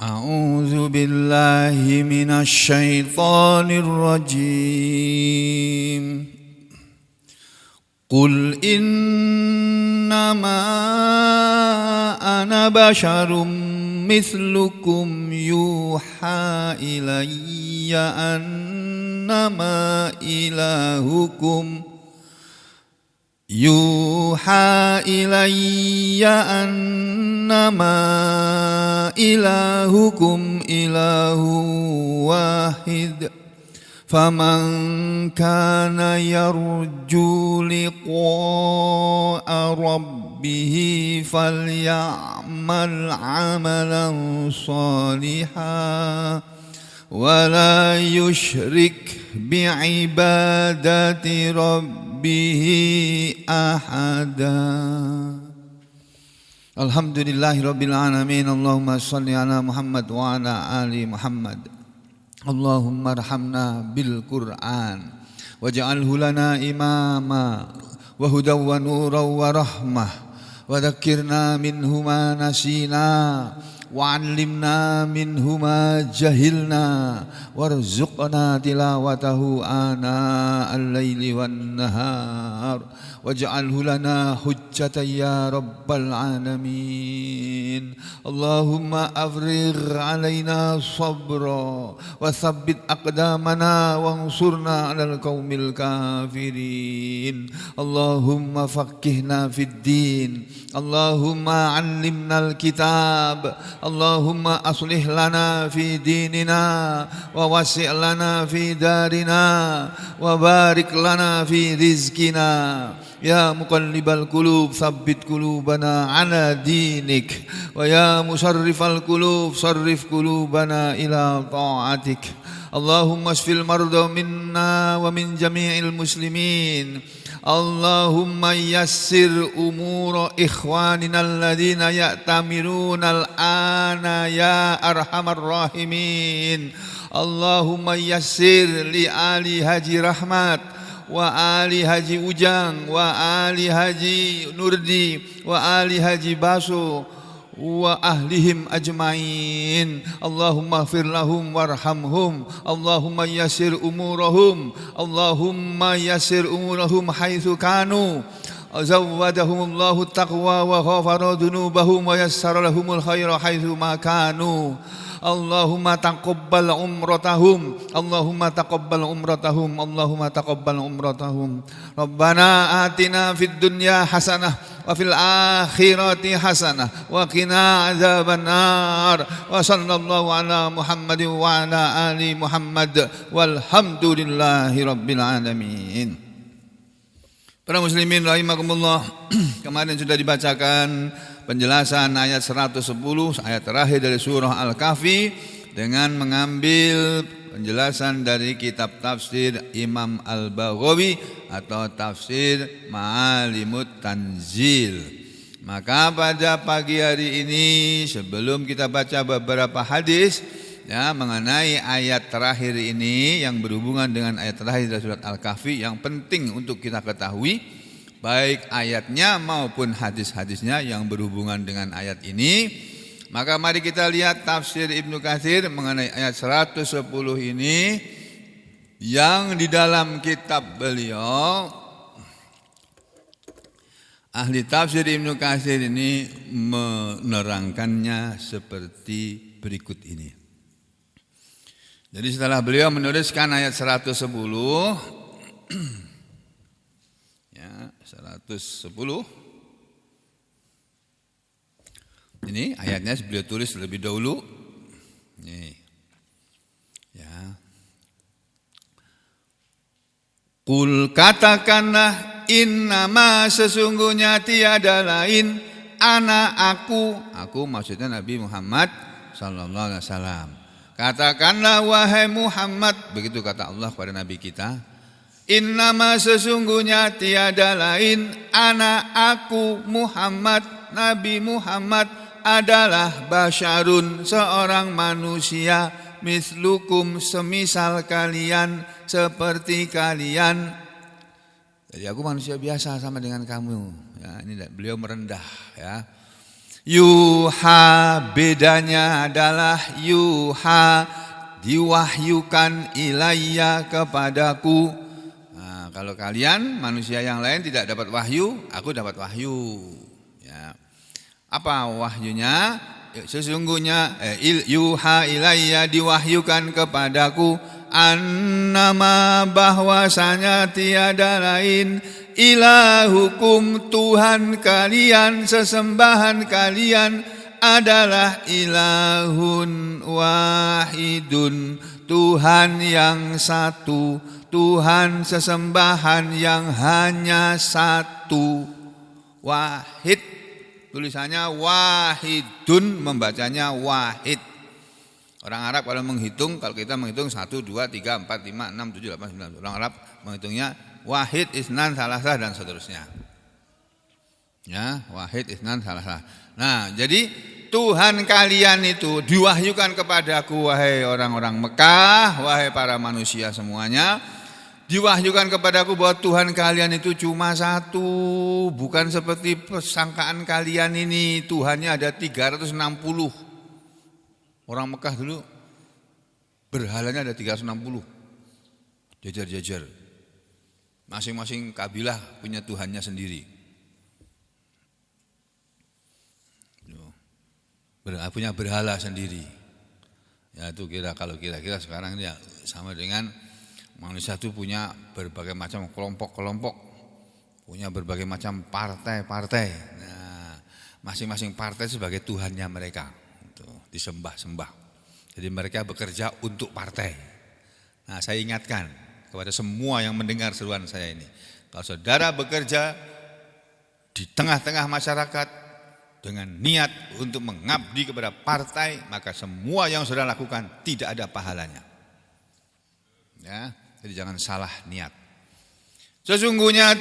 أعوذ بالله من الشيطان الرجيم قل إنما أنا بشر مثلكم يوحى إلي أنما إلهكم إله واحد فمن كان يرجو لقاء ربه فليعمل عملا صالحا ولا يشرك بعبادة ربه أحدا. Alhamdulillahirabbil alamin. Allahumma shalli ala Muhammad wa ala ali Muhammad. Allahumma arhamna bil Qur'an waj'alhu lana imama wa hudaw wa nuran wa rahmah wa dhakkirna minhu ma nasina wa 'allimna minhu ma jahilna warzuqna tilawatahu ana al-laili wan nahar waj'alhu lana hujjatan ya rabbal alamin. Allahumma afrigh alaina sabra wa tsabbit aqdamana wansurna 'alal qaumil kafirin. Allahumma faqihna fid din. Allahumma 'allimnal kitab. Allahumma aslih lana fi dinina wa wasi' lana fi darina wa barik lana fi rizqina. Ya muqallibal qulub tsabbit qulubana ala dinik wa ya musarrifal qulub sarrif qulubana ila ta'atik. Allahumma shfil marda minna wa min jami'il muslimin. Allahumma yassir umura ikhwanina alladhina ya'tamiruna al-ana ya arhamar rahimin. Allahumma yassir li ali Haji Rahmat wa ali Haji Ujang wa ali Haji Nurdi wa ali Haji Baso wa ahlihim ajmain. Allahumma ighfir lahum warhamhum. Allahumma yassir umurahum. Allahumma yassir umurahum haitsu kanu. Zawwadahumullahu taqwa wa ghafara dzunubahum wa yassara lahumul khaira haitsu ma kanu. Allahumma taqabbal umratahum. Allahumma taqabbal umratahum. Allahumma taqabbal umratahum. Rabbana atina fid dunya hasanah wa fil akhirati hasanah wa qina adzabannar. Wa sallallahu ala Muhammadin wa ala ali Muhammad walhamdulillahi rabbil alamin. Para muslimin rahimakumullah, kemarin sudah dibacakan penjelasan ayat 110, ayat terakhir dari surah Al-Kahfi, dengan mengambil penjelasan dari kitab tafsir Imam Al-Baghawi atau tafsir Ma'alimut Tanzil. Maka pada pagi hari ini, sebelum kita baca beberapa hadis mengenai ayat terakhir ini yang berhubungan dengan ayat terakhir dari surat Al-Kahfi, yang penting untuk kita ketahui baik ayatnya maupun hadis-hadisnya yang berhubungan dengan ayat ini. Maka mari kita lihat tafsir Ibnu Katsir mengenai ayat 110 ini, yang di dalam kitab beliau ahli tafsir Ibnu Katsir ini menerangkannya seperti berikut ini. Jadi setelah beliau menuliskan ayat 110 110 ini ayatnya beliau tulis lebih dahulu. Nih. Ya. Qul, katakanlah, innama sesungguhnya tiada lain, aku maksudnya Nabi Muhammad sallallahu alaihi wasallam. Katakanlah wahai Muhammad, begitu kata Allah kepada Nabi kita. Innama sesungguhnya tiada lain, aku Muhammad, Nabi Muhammad adalah basyarun, seorang manusia, mislukum, semisal kalian, seperti kalian. Jadi aku manusia biasa sama dengan kamu. Ya, ini beliau merendah, ya. Yuha bedanya adalah yuha diwahyukan ilayya kepadaku. Nah, kalau kalian manusia yang lain tidak dapat wahyu, aku dapat wahyu. Ya. Apa wahyunya? Sesungguhnya yuha ilayya diwahyukan kepadaku annama bahwasanya tiada lain ilahukum Tuhan kalian, sesembahan kalian adalah ilahun wahidun, Tuhan yang satu, Tuhan sesembahan yang hanya satu. Wahid, tulisannya wahidun, membacanya wahid. Orang Arab kalau menghitung, kalau kita menghitung 1, 2, 3, 4, 5, 6, 7, 8, 9. Orang Arab menghitungnya wahid, isnan, salasah dan seterusnya. Ya, wahid, isnan, salasah. Nah, jadi Tuhan kalian itu diwahyukan kepadaku, wahai orang-orang Mekah, wahai para manusia semuanya. Diwahyukan kepadaku bahwa Tuhan kalian itu cuma satu, bukan seperti persangkaan kalian ini. Tuhannya ada 360. Orang Mekah dulu berhalanya ada 360. Jajar-jajar. Masing-masing kabilah punya Tuhannya sendiri. Punya berhala sendiri. Ya itu kalau kira-kira sekarang ya sama dengan manusia itu punya berbagai macam kelompok-kelompok, punya berbagai macam partai-partai. Nah, masing-masing partai sebagai Tuhannya mereka, itu disembah-sembah. Jadi mereka bekerja untuk partai. Nah, saya ingatkan kepada semua yang mendengar seruan saya ini, kalau saudara bekerja di tengah-tengah masyarakat dengan niat untuk mengabdi kepada partai, maka semua yang saudara lakukan tidak ada pahalanya. Ya, jadi jangan salah niat. Sesungguhnya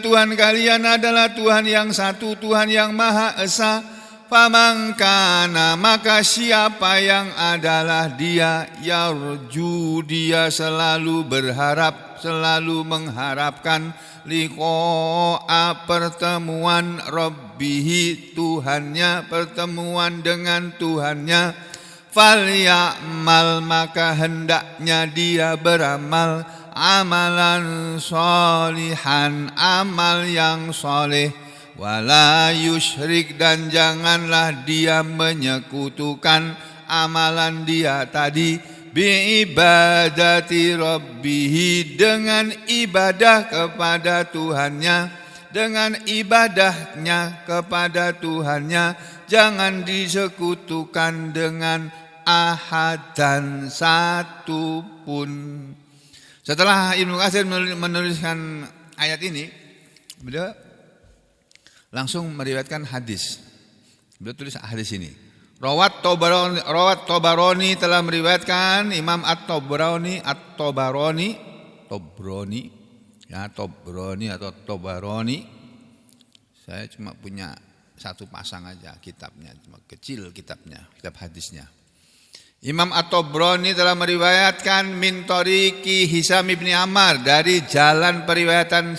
Tuhan kalian adalah Tuhan yang satu, Tuhan yang Maha Esa. Famangkana, maka siapa yang adalah dia yarju, dia selalu berharap, selalu mengharapkan liqa'a, pertemuan rabbihi, Tuhannya, pertemuan dengan Tuhannya. Falyamal, maka hendaknya dia beramal amalan sholihan, amal yang soleh. Wala yusyrik, dan janganlah dia menyekutukan amalan dia tadi biibadati rabbihi, dengan ibadah kepada Tuhannya, dengan ibadahnya kepada Tuhannya jangan disekutukan dengan ahad dan satu pun. Setelah Ibnu Katsir menuliskan ayat ini, beliau langsung meriwayatkan hadis. Beliau tulis hadis ini. Rawat Tabarani telah meriwayatkan, Imam At-Tabarani atau Tabarani. Saya cuma punya satu pasang aja kitabnya, cuma kecil kitabnya, kitab hadisnya. Imam At-Tabrani telah meriwayatkan min tariqi Hisam bin Ammar, dari jalan periwayatan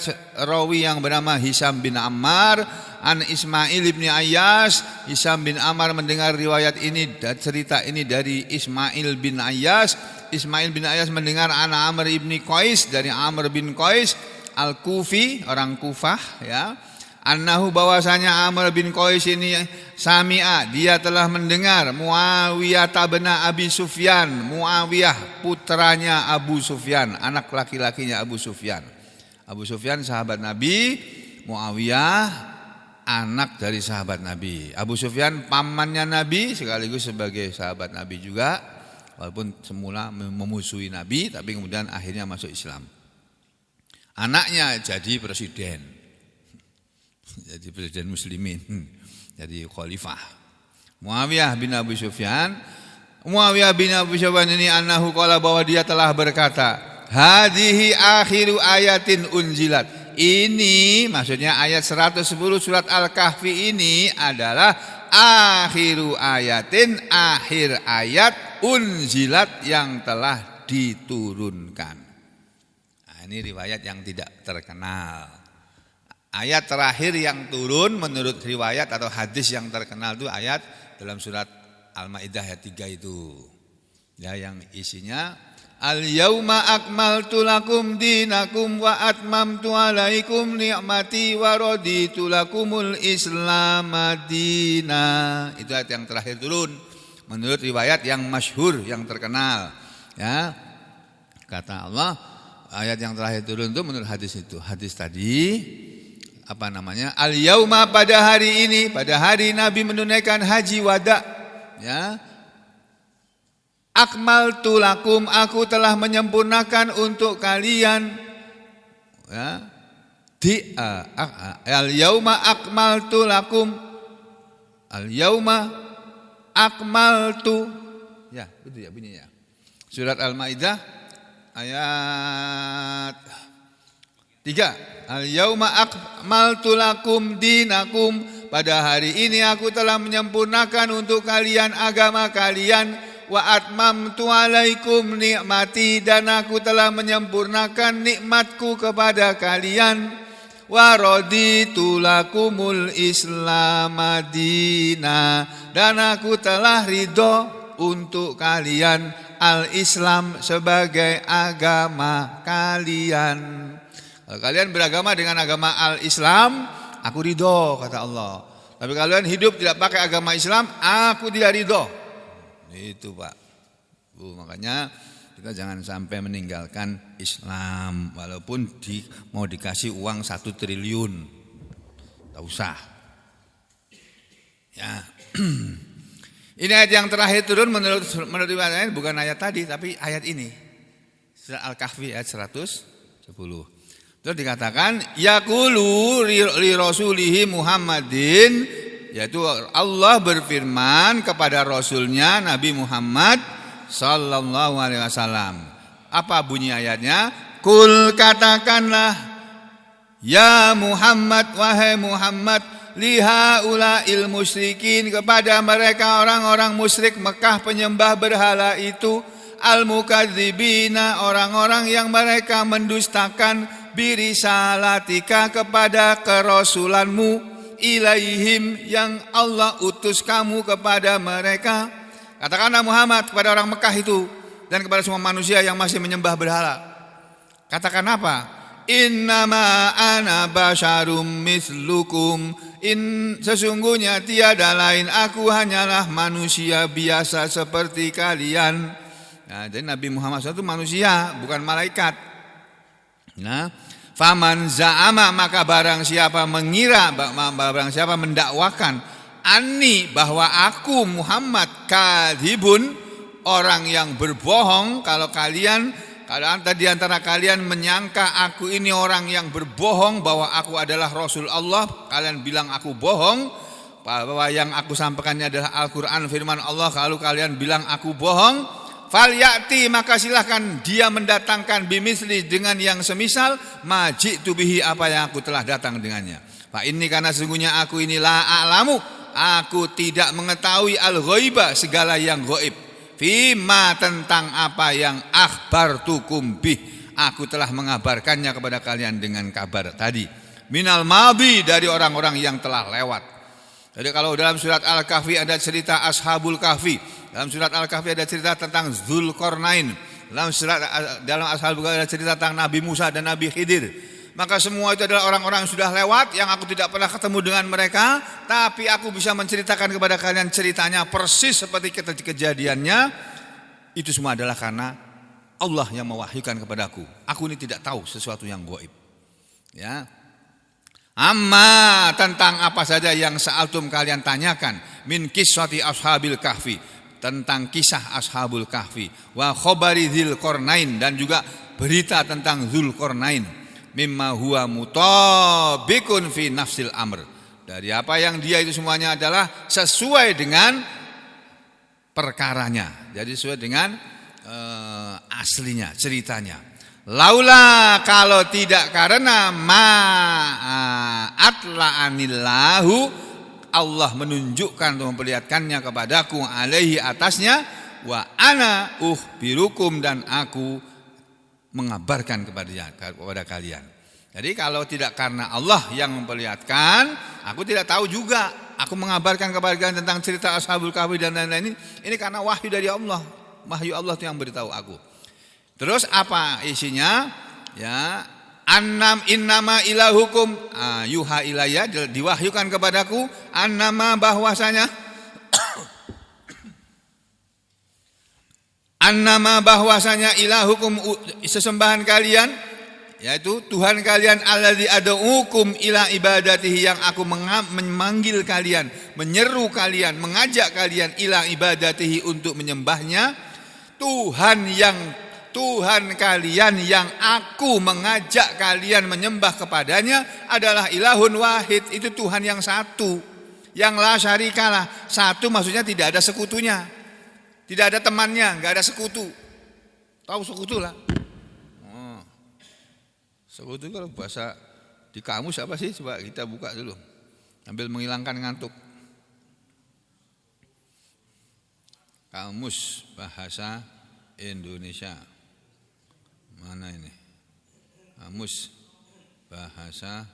rawi yang bernama Hisam bin Ammar, an Ismail bin Ayyas. Hisam bin Ammar mendengar riwayat ini dan cerita ini dari Ismail bin Ayyas. Ismail bin Ayyas mendengar an Amr bin Qais, dari Amr bin Qais Al-Kufi, orang Kufah, ya. Annahu, bahwasanya Amr bin Qais ini sami'a, dia telah mendengar Muawiyah bin Abi Sufyan, Muawiyah putranya Abu Sufyan, anak laki-lakinya Abu Sufyan. Abu Sufyan sahabat Nabi, Muawiyah anak dari sahabat Nabi. Abu Sufyan pamannya Nabi sekaligus sebagai sahabat Nabi juga, walaupun semula memusuhi Nabi tapi kemudian akhirnya masuk Islam. Anaknya jadi presiden. Jadi presiden muslimin, jadi khalifah. Muawiyah bin Abi Sufyan ini annahu qala, bahwa dia telah berkata, hadhihi akhiru ayatin unzilat. Ini maksudnya ayat 110 surat Al-Kahfi ini adalah akhiru ayatin, akhir ayat unzilat yang telah diturunkan. Nah, ini riwayat yang tidak terkenal. Ayat terakhir yang turun menurut riwayat atau hadis yang terkenal itu ayat dalam surat Al-Maidah ayat 3 itu. Ya, yang isinya Al-yauma akmaltu lakum dinakum wa atmamtu alaikum ni'mati wa raditu lakumul Islam madina. Itu ayat yang terakhir turun menurut riwayat yang masyhur yang terkenal. Ya. Kata Allah, ayat yang terakhir turun itu menurut hadis itu. Hadis tadi Al-yauma pada hari ini, pada hari Nabi menunaikan haji wada, ya. Akmaltu lakum, aku telah menyempurnakan untuk kalian, ya. Al-yauma akmaltu lakum, al-yauma akmaltu, ya betul ya bunyinya. Surat Al-Maidah ayat 3. Al-yauma akmaltu lakum dinakum, pada hari ini aku telah menyempurnakan untuk kalian agama kalian, wa atmamtu alaikum nikmati, dan aku telah menyempurnakan nikmatku kepada kalian, wa raditu lakumul Islam madina, dan aku telah ridho untuk kalian al-Islam sebagai agama kalian. Kalau kalian beragama dengan agama al-Islam, aku ridho, kata Allah. Tapi kalian hidup tidak pakai agama Islam, aku tidak ridho. Itu Pak. Makanya kita jangan sampai meninggalkan Islam walaupun mau dikasih uang 1 triliun. Tak usah. Ya. Ini ayat yang terakhir turun menurut riwayat, bukan ayat tadi tapi ayat ini. Surah Al-Kahfi ayat 110. Terus dikatakan yaqulu li rasulihi Muhammadin, yaitu Allah berfirman kepada rasulnya Nabi Muhammad sallallahu alaihi wasallam. Apa bunyi ayatnya? Kul, katakanlah, ya Muhammad, wahai Muhammad, lihaula'il musyrikin, kepada mereka orang-orang musyrik Mekah penyembah berhala itu, al-mukadzibina, orang-orang yang mereka mendustakan, birisalatika, kepada kerasulanmu, ilaihim, yang Allah utus kamu kepada mereka. Katakanlah Muhammad kepada orang Mekah itu dan kepada semua manusia yang masih menyembah berhala. Katakan apa? Innama ana basyarum mislukum, sesungguhnya tiada lain aku hanyalah manusia biasa seperti kalian. Nah, jadi Nabi Muhammad SAW itu manusia, bukan malaikat. Nah, faman za'ama, maka barang siapa mengira, barang siapa mendakwakan, anni, bahwa aku Muhammad, kadzibun, orang yang berbohong. Kalau di antara kalian menyangka aku ini orang yang berbohong, bahwa aku adalah Rasul Allah, kalian bilang aku bohong, bahwa yang aku sampaikannya adalah Al-Quran, firman Allah, kalau kalian bilang aku bohong, falyati, maka silahkan dia mendatangkan bimisli, dengan yang semisal, majitu bihi, apa yang aku telah datang dengannya. Fa inni, karena sesungguhnya aku ini la a'lamu, aku tidak mengetahui al-ghaiba, segala yang ghaib, fima, tentang apa yang akhbartukum bih, aku telah mengabarkannya kepada kalian dengan kabar tadi, minal madhi, dari orang-orang yang telah lewat. Jadi kalau dalam surat Al-Kahfi ada cerita Ashabul Kahfi, dalam surat Al-Kahfi ada cerita tentang Dzulqarnain, dalam Ashabul Kahfi ada cerita tentang Nabi Musa dan Nabi Khidir. Maka semua itu adalah orang-orang yang sudah lewat, yang aku tidak pernah ketemu dengan mereka, tapi aku bisa menceritakan kepada kalian ceritanya persis seperti kejadiannya. Itu semua adalah karena Allah yang mewahyukan kepadaku. Aku ini tidak tahu sesuatu yang gaib. Ya. Amma, tentang apa saja yang sa'altum, kalian tanyakan, min kiswati ashabil kahfi, tentang kisah ashabul kahfi, wa khobari Dzulqarnain, dan juga berita tentang Dzulqarnain, mimma huwa mutabikun fi nafsil amr, dari apa yang dia itu semuanya adalah sesuai dengan perkaranya, jadi sesuai dengan aslinya, ceritanya. Laula, kalau tidak karena ma'atla'anillahu, Allah menunjukkan atau memperlihatkannya kepadaku, alaihi, atasnya, wa ana ukhbirukum, dan aku mengabarkan kepada kalian. Jadi kalau tidak karena Allah yang memperlihatkan, aku tidak tahu juga. Aku mengabarkan kepada kalian tentang cerita Ashabul Kahfi dan lain-lain ini karena wahyu dari Allah. Wahyu Allah yang beritahu aku. Terus apa isinya? Ya, innama ilahukum yuha ilayya, diwahyukan kepadaku annama bahwasanya ilahukum sesembahan kalian, yaitu Tuhan kalian alladzi ad'ukum ila ibadatihi, yang aku memanggil kalian, menyeru kalian, mengajak kalian ila ibadatihi untuk menyembahnya. Tuhan kalian yang aku mengajak kalian menyembah kepadanya adalah ilahun wahid, itu Tuhan yang satu, yang la syarikalah. Satu maksudnya tidak ada sekutunya, tidak ada temannya, enggak ada sekutu. Tahu sekutu lah. Sekutu kalau bahasa di kamus apa sih? Coba kita buka dulu sambil menghilangkan ngantuk. Kamus Bahasa Indonesia. Mana ini? Kamus Bahasa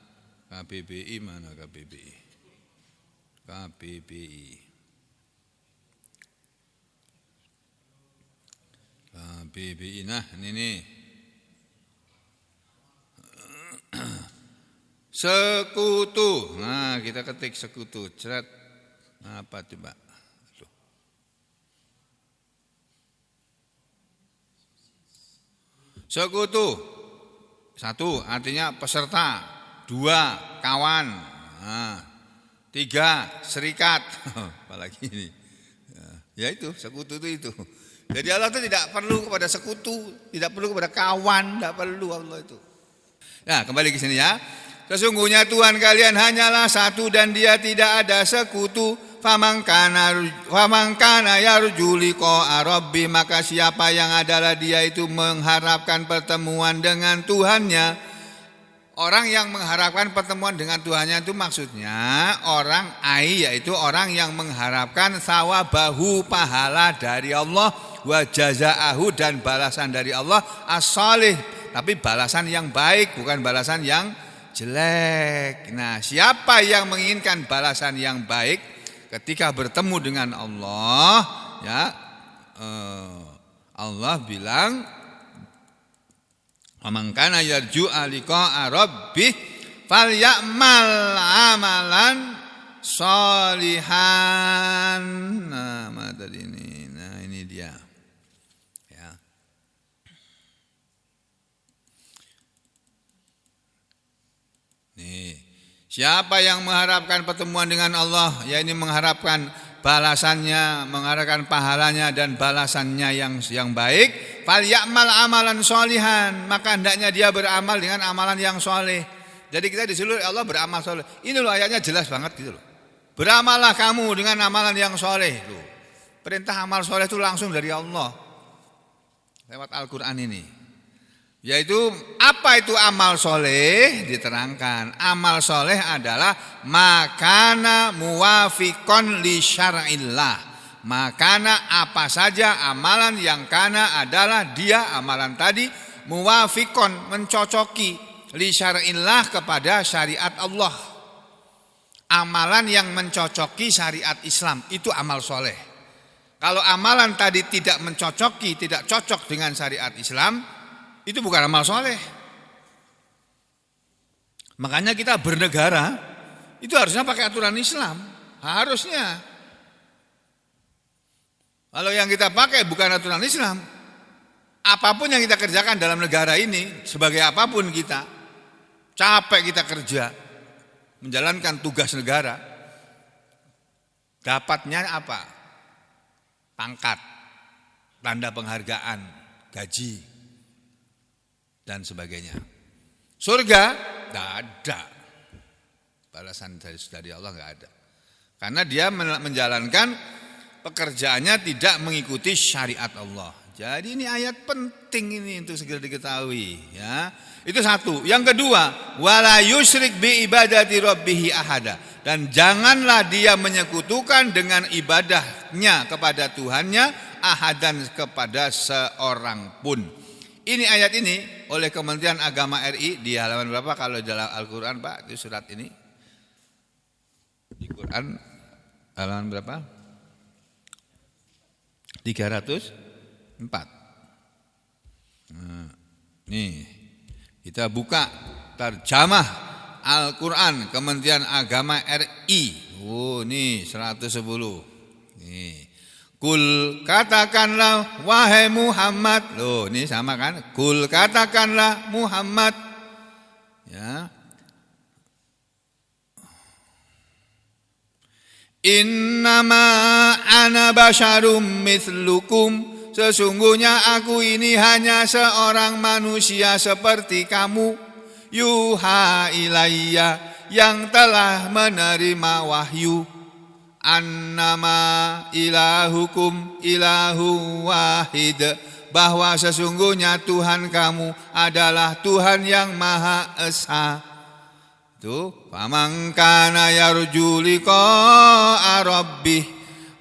KBBI, mana KBBI? KBBI. KBBI, nah ini nih. Sekutu. Nah, kita ketik sekutu. Ceret. Apa coba? Sekutu. Satu artinya peserta. Dua, kawan. Nah, tiga, serikat. Apalagi ini. Ya itu, sekutu itu. Jadi Allah itu tidak perlu kepada sekutu, tidak perlu kepada kawan, tidak perlu Allah itu. Nah, kembali ke sini ya. Sesungguhnya Tuhan kalian hanyalah satu dan Dia tidak ada sekutu. Famangkana yarju liqa'a rabbi, maka siapa yang adalah dia itu mengharapkan pertemuan dengan Tuhannya. Orang yang mengharapkan pertemuan dengan Tuhannya itu maksudnya orang yaitu orang yang mengharapkan sawabahu, pahala dari Allah, wa jazaahu, dan balasan dari Allah, as-salih, tapi balasan yang baik, bukan balasan yang jelek. Nah, siapa yang menginginkan balasan yang baik ketika bertemu dengan Allah, ya, Allah bilang, "Man kana yarju liqa'a rabbih falyamal amalan sholihan." Nah, mana tadi ini? Nah, ini dia. Ya. Nih. Siapa yang mengharapkan pertemuan dengan Allah, yakni mengharapkan balasannya, mengharapkan pahalanya dan balasannya yang baik, falyamal amalan sholihan, maka hendaknya dia beramal dengan amalan yang soleh. Jadi kita disuruh Allah beramal soleh. Ini loh ayatnya jelas banget gitu loh. Beramallah kamu dengan amalan yang soleh. Loh. Perintah amal soleh itu langsung dari Allah lewat Al-Quran ini. Yaitu apa itu amal soleh? Diterangkan, amal soleh adalah makana muwafiqon li syar'illah. Makana apa saja amalan yang kana adalah dia amalan tadi muwafiqon, mencocoki, li syar'illah, kepada syariat Allah. Amalan yang mencocoki syariat Islam itu amal soleh. Kalau amalan tadi tidak mencocoki, tidak cocok dengan syariat Islam, itu bukan amal soleh. Makanya kita bernegara itu harusnya pakai aturan Islam, harusnya. Kalau yang kita pakai bukan aturan Islam, apapun yang kita kerjakan dalam negara ini, sebagai apapun kita, capek kita kerja, menjalankan tugas negara, dapatnya apa? Pangkat, tanda penghargaan, gaji, dan sebagainya. Surga tidak ada, balasan dari Allah tidak ada, karena dia menjalankan pekerjaannya tidak mengikuti syariat Allah. Jadi ini ayat penting ini untuk segera diketahui, ya. Itu satu. Yang kedua, wala yusyrik bi ibadati rabbih ahada, dan janganlah dia menyekutukan dengan ibadahnya kepada Tuhannya ahadan, kepada seorang pun. Ini ayat ini oleh Kementerian Agama RI di halaman berapa kalau dalam Al-Qur'an Pak? Itu surat ini. Di Quran halaman berapa? 304. Nah, nih kita buka terjemah Al-Quran Kementerian Agama RI. Oh, nih 110. Nih. Kul katakanlah wahai Muhammad. Loh, ini sama kan? Kul katakanlah Muhammad. Ya. Innama ana basyarum mithlukum. Sesungguhnya aku ini hanya seorang manusia seperti kamu. Yuha ilayya, yang telah menerima wahyu. Annama ilahukum ilahu wahid, bahwa sesungguhnya Tuhan kamu adalah Tuhan yang Maha Esa. Itu faman kana yarju liqa'a rabbih,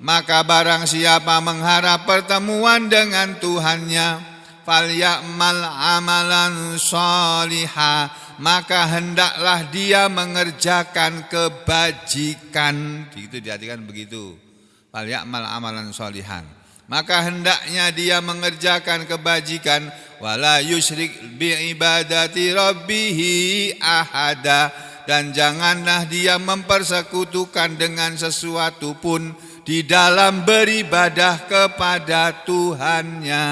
maka barang siapa mengharap pertemuan dengan Tuhannya, falyamal amalan sholiha, maka hendaklah dia mengerjakan kebajikan. Itu diartikan begitu. Falyamal amalan sholihan, maka hendaknya dia mengerjakan kebajikan. Wala yusyrik bi ibadati rabbihi ahada, dan janganlah dia mempersekutukan dengan sesuatu pun di dalam beribadah kepada Tuhannya.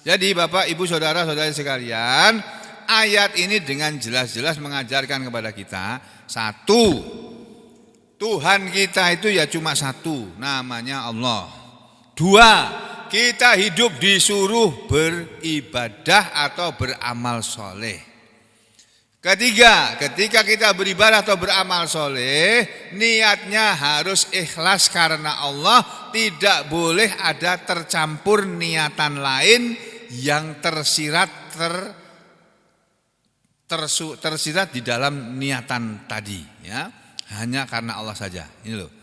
Jadi Bapak, Ibu, saudara-saudari sekalian, ayat ini dengan jelas-jelas mengajarkan kepada kita, satu, Tuhan kita itu ya cuma satu, namanya Allah. Dua, kita hidup disuruh beribadah atau beramal soleh. Ketiga, ketika kita beribadah atau beramal soleh, niatnya harus ikhlas karena Allah, tidak boleh ada tercampur niatan lain yang tersirat di dalam niatan tadi, ya. Hanya karena Allah saja. Ini loh.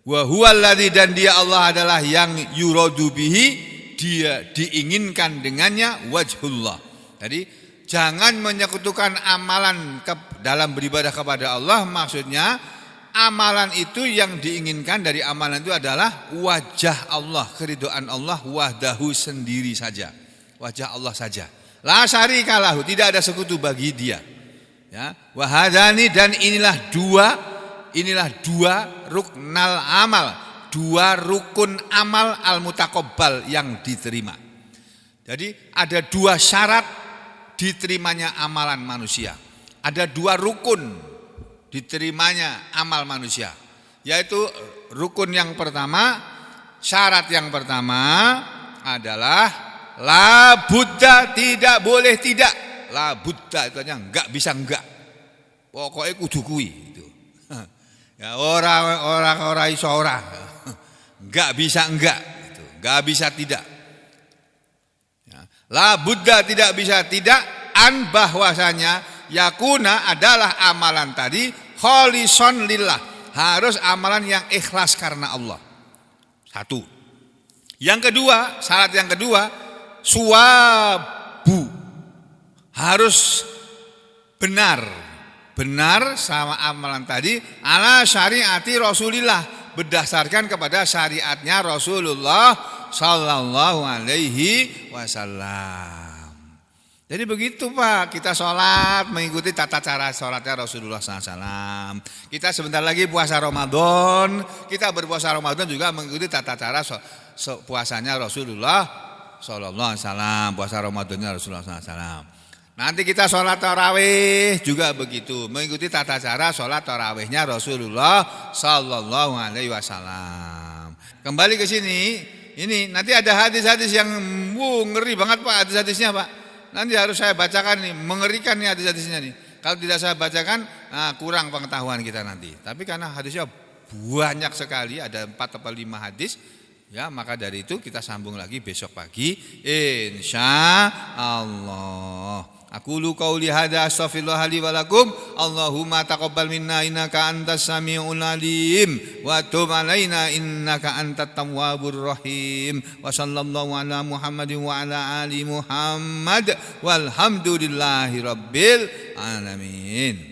Wa huwallazi, dan dia Allah adalah yang yuradu bihi, dia diinginkan dengannya wajhullah. Jadi jangan menyekutukan amalan dalam beribadah kepada Allah. Maksudnya amalan itu yang diinginkan dari amalan itu adalah wajah Allah, keridhaan Allah, wahdahu, sendiri saja, wajah Allah saja. La syarika lahu, tidak ada sekutu bagi dia. Ya, wahadani, dan inilah dua ruknal amal, dua rukun amal al-mutaqabbal yang diterima. Jadi ada dua syarat diterimanya amalan manusia. Ada dua rukun diterimanya amal manusia, yaitu rukun yang pertama, syarat yang pertama adalah la buddha, tidak boleh tidak. La buddha itu artinya enggak bisa enggak, pokoknya kudu kuwi itu. Ya, orang iso ora, enggak bisa enggak, itu enggak bisa tidak. La buddha, tidak bisa tidak, an, bahwasanya yakuna adalah amalan tadi kholison lillah, harus amalan yang ikhlas karena Allah. Satu. Yang kedua, syarat yang kedua, suwabu, harus benar sama amalan tadi, ala syariati Rasulillah, berdasarkan kepada syariatnya Rasulullah sallallahu alaihi wasallam. Jadi begitu Pak, kita sholat mengikuti tata cara sholatnya Rasulullah SAW. Kita sebentar lagi puasa Ramadan, kita berpuasa Ramadan juga mengikuti tata cara puasanya Rasulullah sallallahu alaihi wasallam, puasa Ramadannya Rasulullah SAW. Nanti kita sholat tarawih juga begitu, mengikuti tata cara sholat tarawihnya Rasulullah sallallahu alaihi wasallam. Kembali ke sini. Ini nanti ada hadis-hadis yang ngeri banget Pak, hadis-hadisnya Pak. Nanti harus saya bacakan nih, mengerikan nih hadis-hadisnya nih. Kalau tidak saya bacakan, kurang pengetahuan kita nanti. Tapi karena hadisnya banyak sekali, ada 4 atau 5 hadis, ya, maka dari itu kita sambung lagi besok pagi, insya Allah. Aqulu qauli hadza astaghfirullah li wa lakum. Allahumma taqabbal minna innaka antas samiul alim wa tub alaina innaka antat tawwabur rahim. Wa sallallahu ala Muhammadin wa ala ali Muhammad walhamdulillahi rabbil alamin.